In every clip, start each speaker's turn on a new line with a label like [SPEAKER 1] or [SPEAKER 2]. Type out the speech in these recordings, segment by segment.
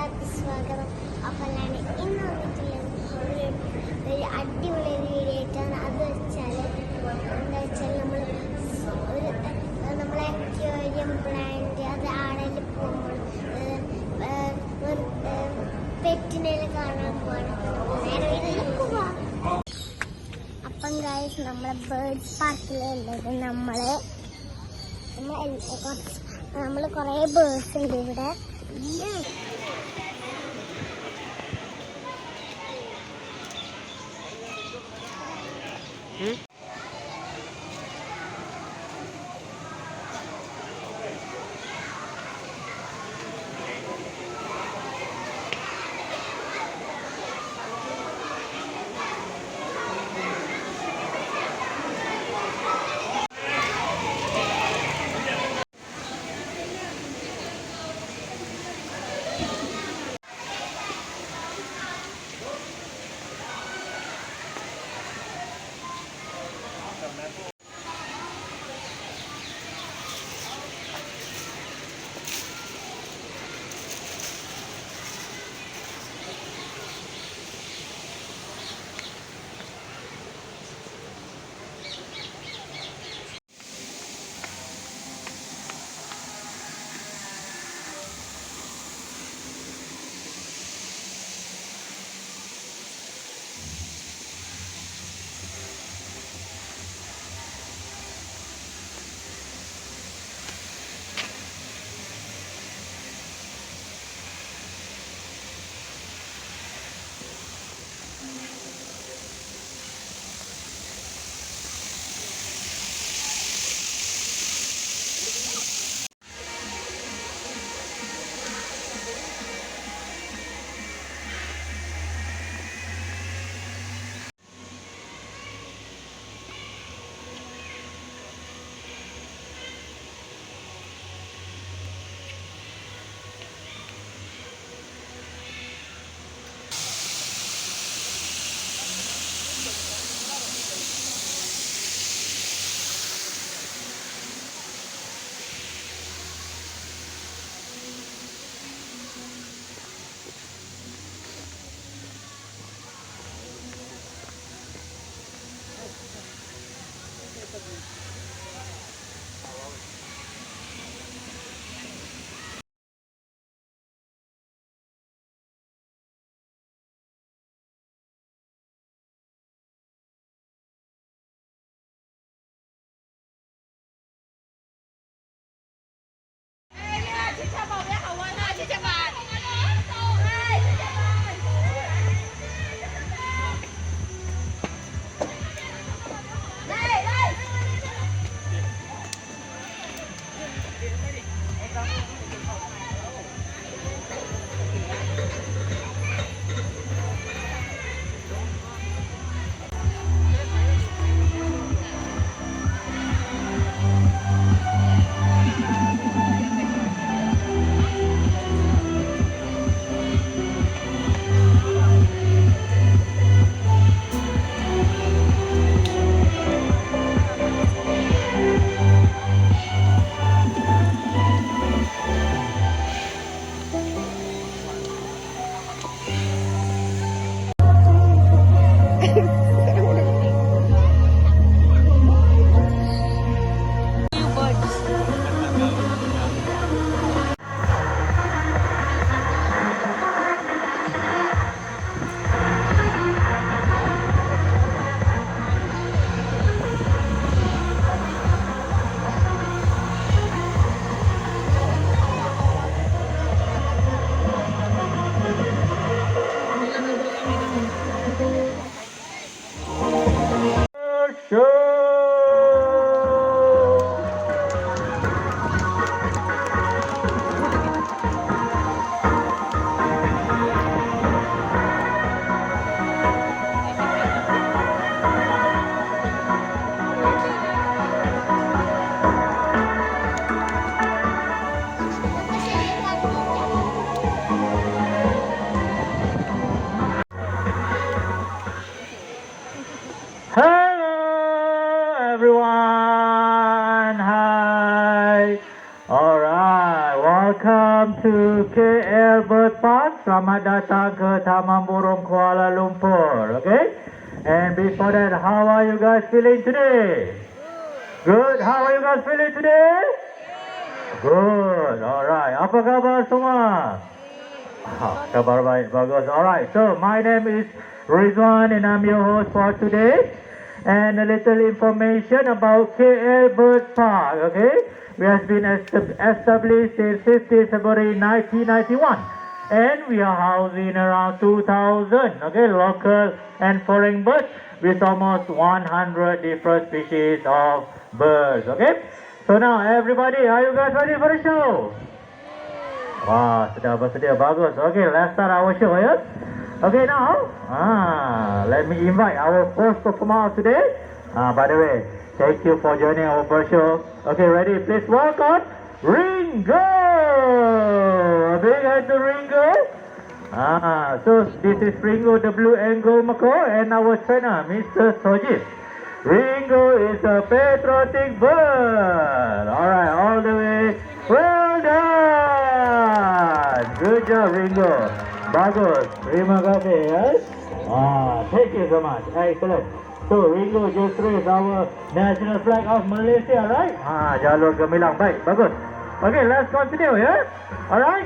[SPEAKER 1] എല്ലാവർക്കും സ്വാഗതം. അപ്പോൾ ഞാൻ ഇന്ന് വന്നിട്ടുള്ളത് ഒരു അടിപൊളി വീഡിയോ ആയിട്ടാണ്. അത് വെച്ചാൽ എന്താ വെച്ചാൽ നമ്മളെ അക്വേറിയം പ്ലാന്റ് അത് ആടയിൽ പോകുമ്പോൾ പെറ്റിനെ കാണാൻ പോകണം. അപ്പം ഗൈസ് നമ്മളെ ബേർഡ് പാർക്കിലുള്ളത് നമ്മൾ കുറേ ബേർഡ്സ് ഉണ്ട് ഇവിടെ.
[SPEAKER 2] Everyone, hi. All right, welcome to KL Bird Park. selamat datang ke Taman Burung Kuala Lumpur. Okay? And before that, how are you guys feeling today? Good. How are you guys feeling today? Good. Alright. Apa khabar semua? Kabar baik. Bagus. Alright. So, my name is Rizwan and I'm your host for today. And a little information about KL Bird Park. Okay? We have been established in 15th February 1991. And we are housing around 2,000, okay, local and foreign birds with almost 100 different species of birds, okay? So now everybody, are you guys ready for the show? Wow, sudah bersedia, bagus. Okay, let's start our show, yeah? Okay, now, let me invite our first performer today. By the way, thank you for joining our bird show. Okay, ready? Please welcome Ringo! A big hand to Ringo. So this is Ringo, the blue and gold macaw, and our trainer, Mr. Sojit. Ringo is a patriotic bird. Alright, all the way. Well done! Good job, Ringo. Bagus. Terima kasih, yes? Thank you so much. Excellent. So, Ringo just raised our national flag of Malaysia, right? Jalur gemilang. Baik, bagus. Okay, let's continue, yeah? Alright?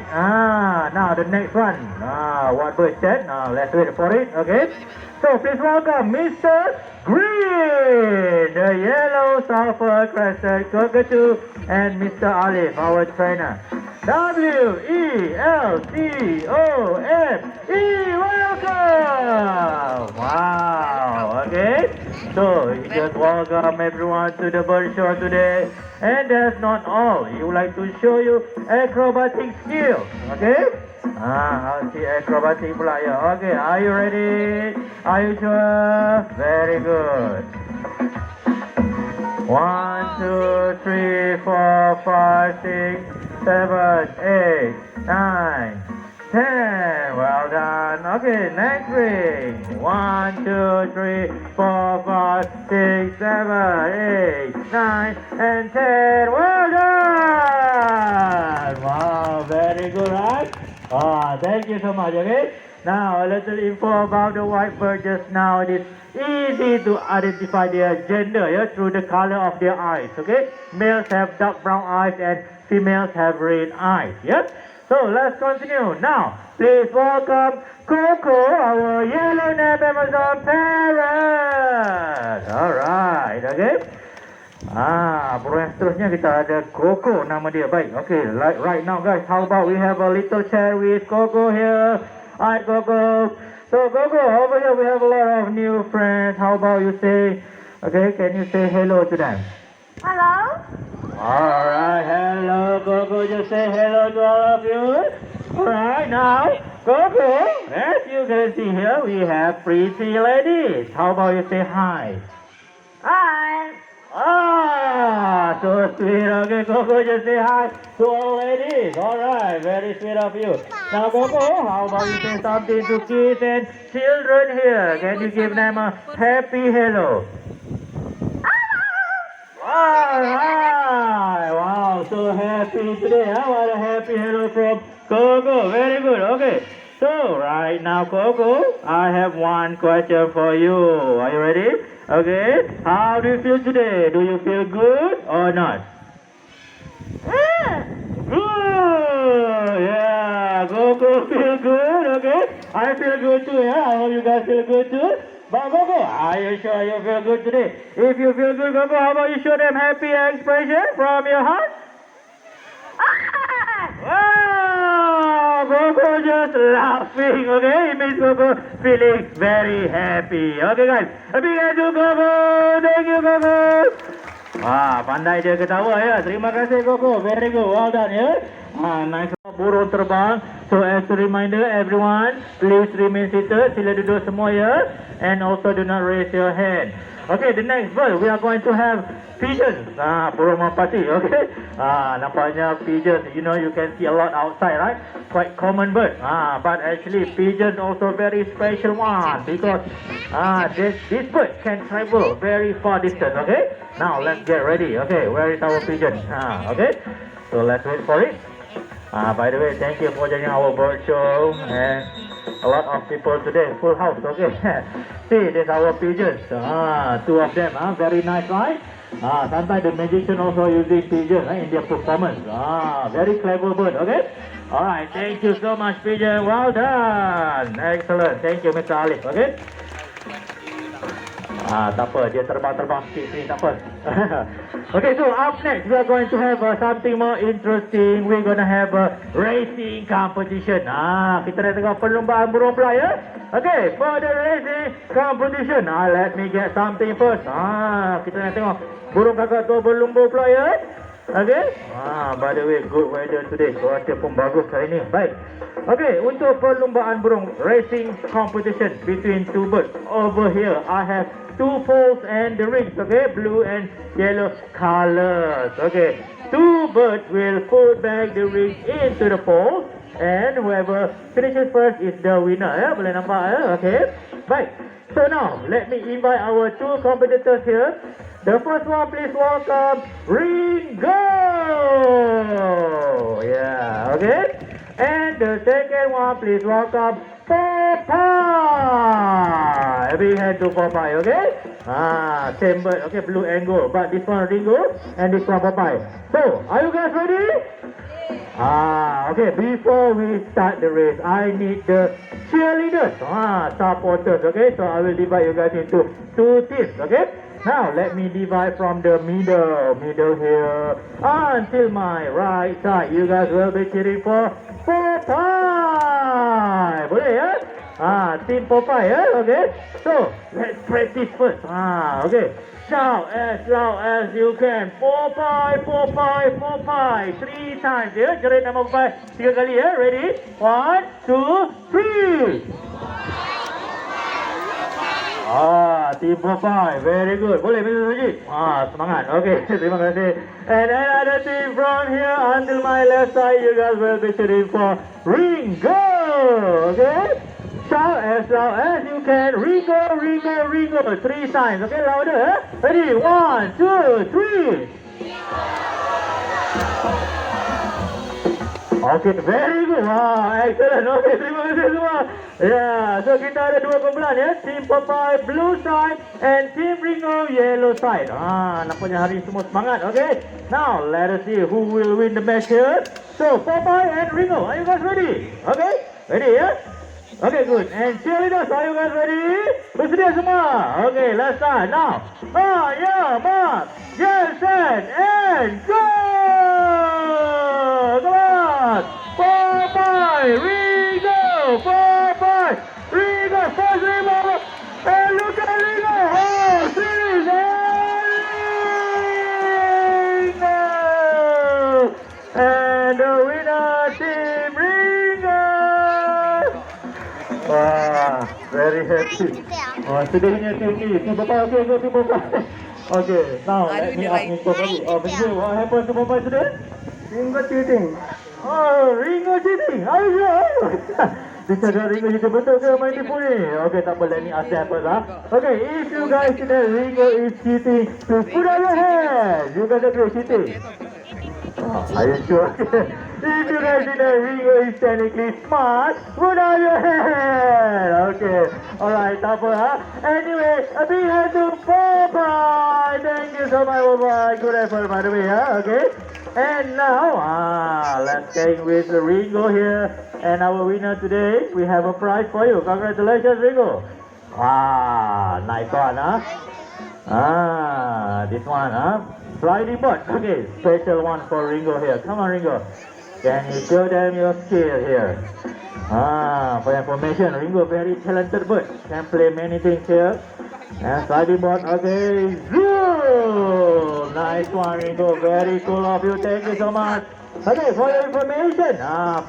[SPEAKER 2] Now the next one. What bird said? Let's wait for it, okay? So, please welcome Mr. Green, the yellow sulfur crescent cockatoo, and Mr. Alif, our trainer. W-E-L-C-O-M-E, welcome! Wow, okay? So, we just welcome everyone to the bird show today. And that's not all. We would like to show you acrobatic skills, okay? I'll see acrobatic pula ya. Okay, are you ready? Are you sure? Very good. 1, 2, 3, 4, 5, 6, 7, 8, 9, 10. Well done. Okay, next ring. 1, 2, 3, 4, 5, 6, 7, 8, 9, and 10. Well done. Wow, very good, right? Thank you so much, okay? Now, a little info about the white bird just now. It is easy to identify their gender, yeah, through the color of their eyes, okay? Males have dark brown eyes and females have red eyes, yeah? So, let's continue. Now, please welcome Coco, our yellow-napped Amazon parrot. Alright, okay? Burung yang seterusnya kita ada Coco, nama dia. Baik, okay, like right now guys, how about we have a little chat with Coco here. Alright, Coco. So, Coco, over here we have a lot of new friends. How about you say, okay, can you say hello to them?
[SPEAKER 1] Hello.
[SPEAKER 2] Alright, hello, Coco. Just say hello to all of you. Alright, now, Coco, as you can see here, we have pretty ladies. How about you say hi?
[SPEAKER 1] Hi.
[SPEAKER 2] So sweet. Okay, Coco, just say hi to all ladies. Alright, very sweet of you. Now, Coco, how about you say something to kids and children here? Can you give them a happy hello? Alright, wow, so happy today. What a happy hello from Coco. Very good. Okay, so right now, Coco, I have one question for you. Are you ready? Okay, how do you feel today? Do you feel good or not? Good! Yeah, Coco feel good, okay? I feel good too, yeah? I hope you guys feel good too. But Coco, are you sure you feel good today? If you feel good, Coco, how about you show them happy expression from your heart? Wow, Coco just laughing, okay? It means Coco feeling very happy. Okay guys, a big hand to Coco. Thank you, Coco. Pandai dia ketawa ya. Terima kasih Coco. Very good. Well done ya. Nice. Burung terbang. So as a reminder everyone, please remain seated. Sila duduk semua ya. And also do not raise your hand. Okay, the next bird we are going to have pigeons. Burung merpati. Okay. Nampaknya pigeons. You know you can see a lot outside, right? Quite common bird. But actually pigeons also very special one because this bird can travel very far distance. Okay. Now let's get ready. Okay, where is our pigeon? Okay. So let's wait for it. By the way, thank you for joining our bird show, and a lot of people today, full house, okay? See, there's our pigeons, two of them, very nice, right? Sometimes the magician also using pigeon in their performance. Very clever bird, okay? Alright, thank you so much, pigeon, well done! Excellent, thank you, Mr. Alif, okay? Tak apa, dia terbang-terbang sikit sini, tak apa. Okay, so up next we are going to have something more interesting. We're going to have a racing competition. Kita nak tengok perlombaan burung pula ya. Okay, for the racing competition, let me get something first. Kita nak tengok burung kakak tua berlumbur pula ya. Okay, by the way, good weather today. Cuaca pun bagus hari ni. Baik. Okay, untuk perlombaan burung racing competition between two birds. Over here, I have two poles and the rings, okay, blue and yellow colors. Okay, two birds will put back the rings into the pole, and whoever finishes first is the winner. Ya, boleh nampak ya? Okay, baik. So now, let me invite our two competitors here. The first one, please welcome Ringo. Yeah, okay. And the second one, please welcome Popeye. Big hand to Popeye, okay? Same bird, okay, blue and gold. But this one Ringo and this one Popeye. So, are you guys ready? Okay, before we start the race, I need the cheerleaders, supporters, okay? So, I will divide you guys into two teams, okay? Now, let me divide from the middle here, until my right side. You guys will be cheering for Popeye. Boleh ya? Team Popeye ya, okay? So, let's practice first. Okay. Shout as loud as you can. Popeye, Popeye, Popeye. 3 times ya. Jerit nama Popeye 3 kali ya. Ready? 1, 2, 3. Team Popeye, very good. Boleh, Mr. Suji? Semangat. Okay, terima kasih. And another team from here until my left side, you guys will be cheering for Ringo. Okay? Shout as loud as you can. Ringo, Ringo, Ringo. 3 times. Okay, louder. Ready? 1, 2, 3. Okay, very good. Excellent. Okay, terima kasih semua. Yeah, so kita ada 2 kumpulan ya. Team Popeye blue side and Team Ringo yellow side. Nampaknya hari semua semangat. Okay, now let us see who will win the match here. So, Popeye and Ringo, are you guys ready? Okay, ready ya? Okay, good. And cheerleaders, are you guys ready? Bersedia semua? Okay, let's start now. Mark, get set, and go! Come on! Popeye, Ringo, Popeye, Ringo, first Ringo, and look at Ringo! Series, and the winner, Team Ringo! Very happy. Sedihnya tim ni. Team Popeye, okay, go Team Popeye. Okay, now let me ask Ringo lagi. What happened to Popeye today?
[SPEAKER 3] Ringo cheating.
[SPEAKER 2] Ringo cheating. Are you sure? Dia cakap Ringo cheating betul ke main tipu ni? Okay, tak apa, let me ask that first Okay, if you guys see that Ringo is cheating, please put up your hand. You guys agree cheating? Are you sure? If you guys see that Ringo is technically smart, put up your hand. Okay, alright, tak apa Anyway, a big hand to Popeye. Thank you so much, Popeye. Good effort, by the way, okay? And now, let's stay with Ringo here. And our winner today, we have a prize for you. Congratulations, Ringo. Nice one, this one, sliding board. Okay, special one for Ringo here. Come on, Ringo. Can you show them your skill here? For information, Ringo very talented bird. Can play many things here. And sliding board, okay. Zoo! Nice one, Ringo. Very cool of you. Thank you so much. Okay, for your information,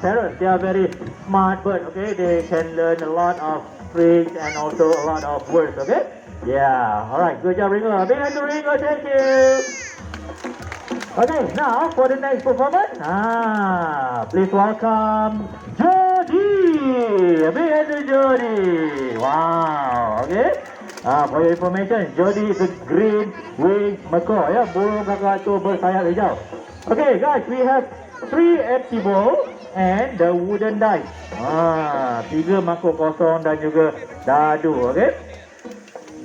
[SPEAKER 2] parrots, they are very smart birds, okay? They can learn a lot of tricks and also a lot of words, okay? Yeah, alright, good job, Ringo. Big hand to Ringo, thank you. Okay, now for the next performance, please welcome Jody. Big hand to Jody. Wow, okay? For your information, Jody is a green winged macaw, ya, burung kakak tu bersayap hijau. Okay, guys, we have 3 empty bowl and the wooden dice. 3 mangkuk kosong dan juga dadu. Okay.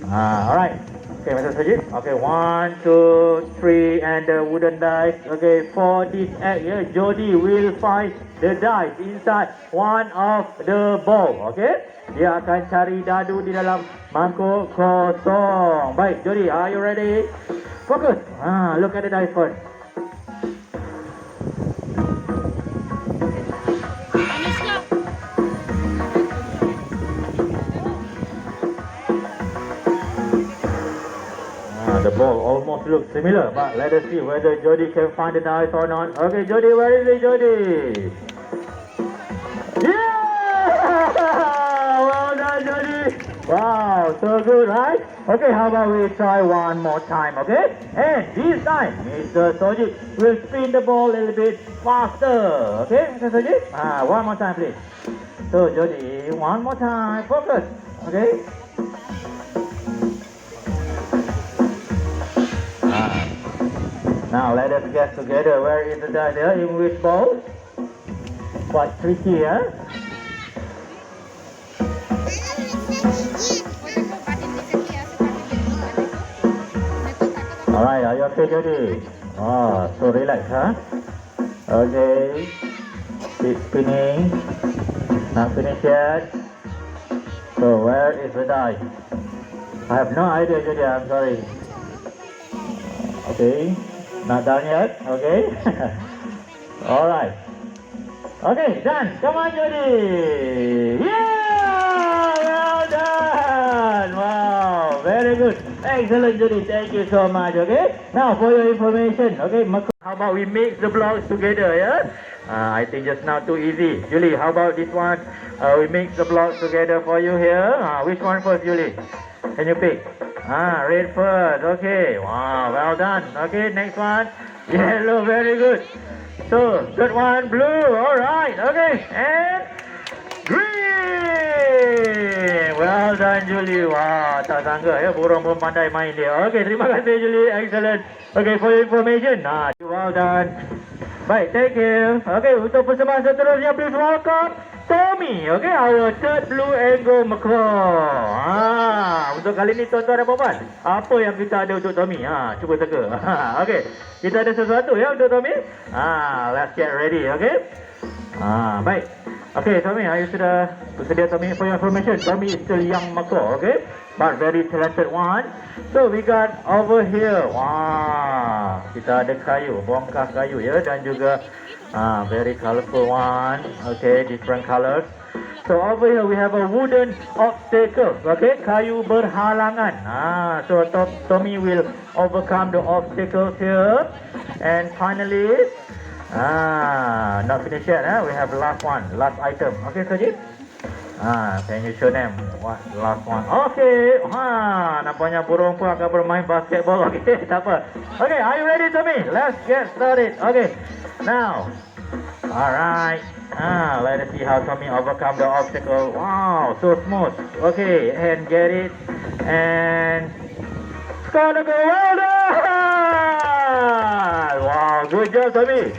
[SPEAKER 2] Alright. Okay, Mr. Sajid. Okay, 1, 2, 3 and the wooden dice. Okay, for this act, Jody will find the dice inside one of the bowl. Okay, dia akan cari dadu di dalam mangkuk kosong. Baik, Jody, are you ready? Focus. Look at the dice first. The ball almost looks similar, but let us see whether Jody can find the dice or not. Okay, Jody, where is it, Jody? Yeah! Well done, Jody. Wow, so good, right? Okay, how about we try one more time, okay? And this time, Mr. Sojit will spin the ball a little bit faster. Okay, Mr. Sojit? One more time, please. So, Jody, one more time. Focus. Okay? Now let us guess together where is the dice here, in which bowl? Quite tricky, huh? Alright, are you okay, Jody? So relax, huh? Okay. Keep spinning. Not finished yet. So where is the dice? I have no idea, Jody, I'm sorry. Okay. Not done yet, okay? Alright. Okay, done. Come on, Jody. Yeah! Well done! Wow, very good. Excellent, Jody. Thank you so much, okay? Now, for your information, okay? How about we mix the blocks together, yeah? I think just now too easy. Julie, how about this one? We mix the blocks together for you here. Which one first, Julie? Can you pick? Red first. Okay. Wow, well done. Okay, next one. Yellow, very good. So, third one, blue. Alright. Okay. And green. Well done, Julie. Wow, tak sangka ya, burung pun pandai main dia. Okay, terima kasih, Julie. Excellent. Okay, for your information. Well done. Baik, thank you. Okay, untuk persembahan seterusnya, please welcome Tommy, okay, our third blue and gold macaw. Untuk kali ni tuan-tuan dan puan-puan, apa yang kita ada untuk Tommy? Cuba teka. Okay, kita ada sesuatu ya untuk Tommy. Let's get ready, okay? Baik. Okay, Tommy, are you sudah bersedia, Tommy? For your information, Tommy is still young macaw, okay? But very talented one. So we got over here. Wow, kita ada kayu, bongkah kayu ya, dan juga very colorful one. Okay, different colors. So over here we have a wooden obstacle. Okay, kayu berhalangan. So Tommy will overcome the obstacles here. And finally, not finished yet. We have the last one, last item. Okay, Sajid. Can you show them what last one? Okay. Nampaknya burung pun akan bermain basketball. Okay, tak apa. Okay, are you ready, Tommy? Let's get started. Okay. Now, alright. Let us see how Tommy overcome the obstacle. Wow, so smooth. Okay, and get it. And score the goal. Well done! Wow, good job, Tommy.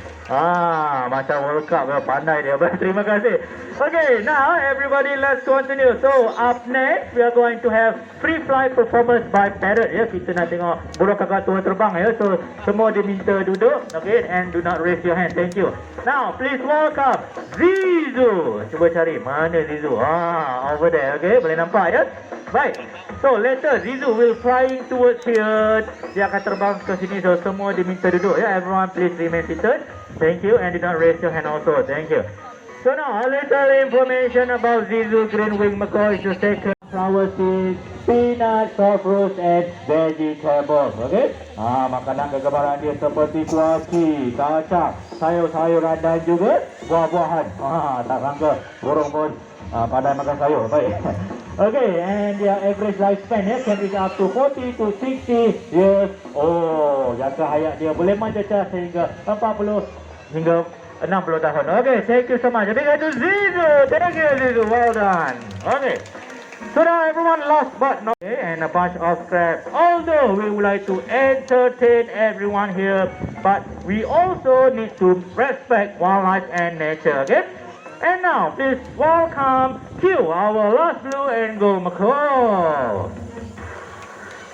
[SPEAKER 2] Macam World Cup, pandai dia. Terima kasih. Okay, now everybody, let's continue. So up next, we are going to have free fly performance by parrot. Ya, kita nak tengok burung kakak tua terbang ya. So semua diminta duduk, okay, and do not raise your hand. Thank you. Now, please welcome Zizu. Cuba cari mana Zizu. Over there, okay, boleh nampak ya. Baik. So later Zizu will flying towards here. Dia akan terbang ke sini. So semua diminta duduk ya. Everyone please remain seated. Thank you, and do not raise your hand also. Thank you. So now, a little information about Zizu green wing macaw is the second flower seeds, peanut, soft roast, and vegetables. Okay? Makanan kegemaran dia seperti kuaci, kacang, sayur-sayuran dan juga buah-buahan. Tak sangka burung pun pandai makan sayur. Baik. Okay, and their average lifespan can reach up to 40 to 60 years old. Jangka hayat dia boleh mencecah sehingga 40 hingga 60 tahun. Okay, thank you so much. Big hand to Zizu. Thank you, Zizu. Well done. Okay. So now everyone last but not and a bunch of scraps. Although we would like to entertain everyone here, but we also need to respect wildlife and nature, okay? And now please welcome Q, our last blue and gold macaw.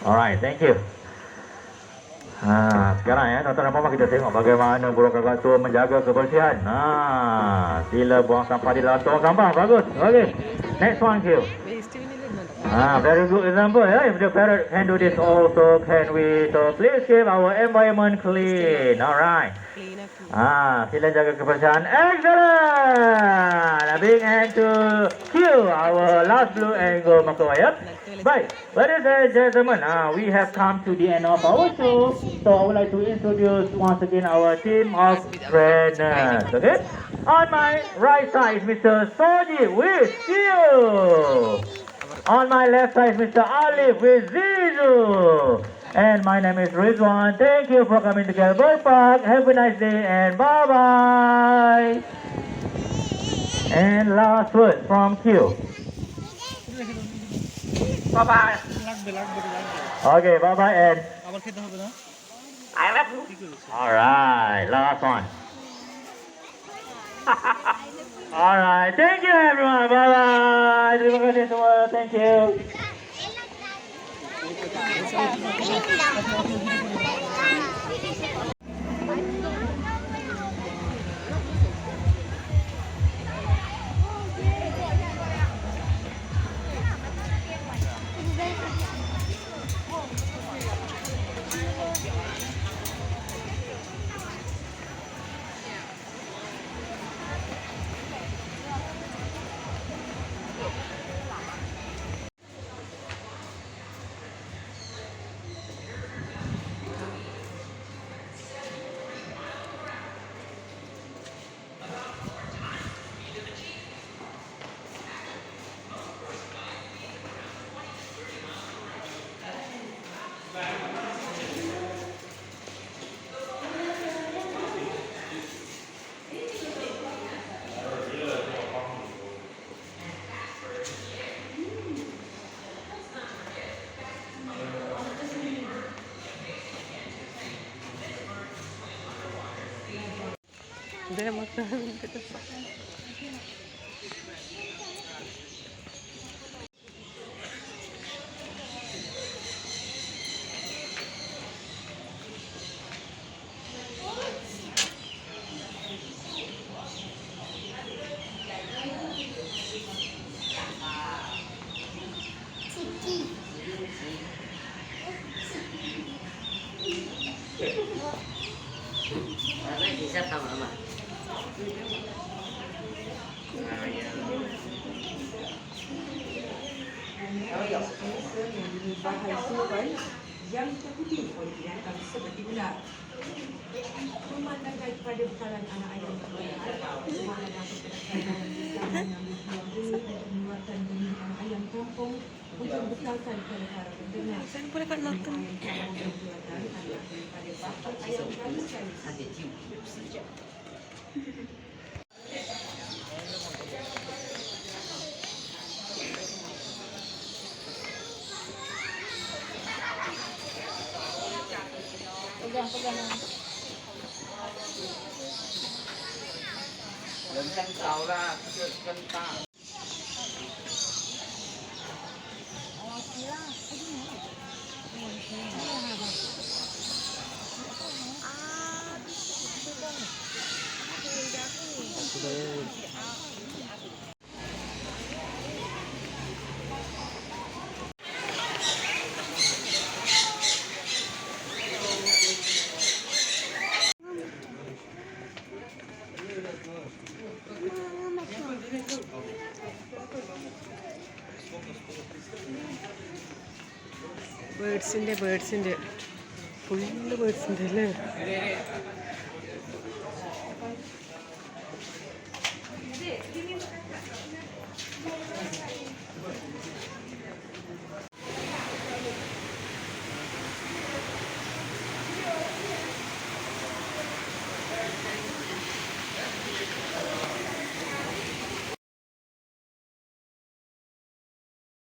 [SPEAKER 2] Alright, thank you. Sekarang ya tuan-tuan dan puan kita tengok bagaimana burung kakak tua menjaga kebersihan. Sila buang sampah di dalam tong sampah. Bagus. Okay. Next one, Q. Very good example. If the parrot can do this also, can we? So please keep our environment clean. Alright. Sila jaga kebersihan. Excellent. A big hand to Q, our last blue and gold macaw. Right, ladies and gentlemen, we have come to the end of our show. So I would like to introduce once again our team of trainers. Okay, on my right side is Mr. Soji with Q. On my left side is Mr. Alif with Zizu. And my name is Rizwan. Thank you for coming to Galway Park. Have a nice day and bye bye. And last word from Q.
[SPEAKER 3] Bye-bye.
[SPEAKER 2] Okay, bye bye and
[SPEAKER 3] I love you.
[SPEAKER 2] alright, last one. Alright, thank you everyone. Bye bye. Terima kasih semua. Thank you.
[SPEAKER 3] Dia makan. Siap sama mama.
[SPEAKER 4] Yang terputih oleh binatang seperti ular. Memandangkan kepada besaran anak ayam kemuliaan, semangat dan kepercayaan zaman yang berjuang untuk mengeluarkan benih anak ayam kampung untuk bekalkan kepada para pendengar.
[SPEAKER 3] Saya boleh kat nonton.
[SPEAKER 4] Daripada bapak ayam kami sekali.
[SPEAKER 3] Lentang Kaula, kentang. ബേർഡ്സിൻ്റെ ഫുള്ള് ബേർഡ്സിൻ്റെ അല്ലേ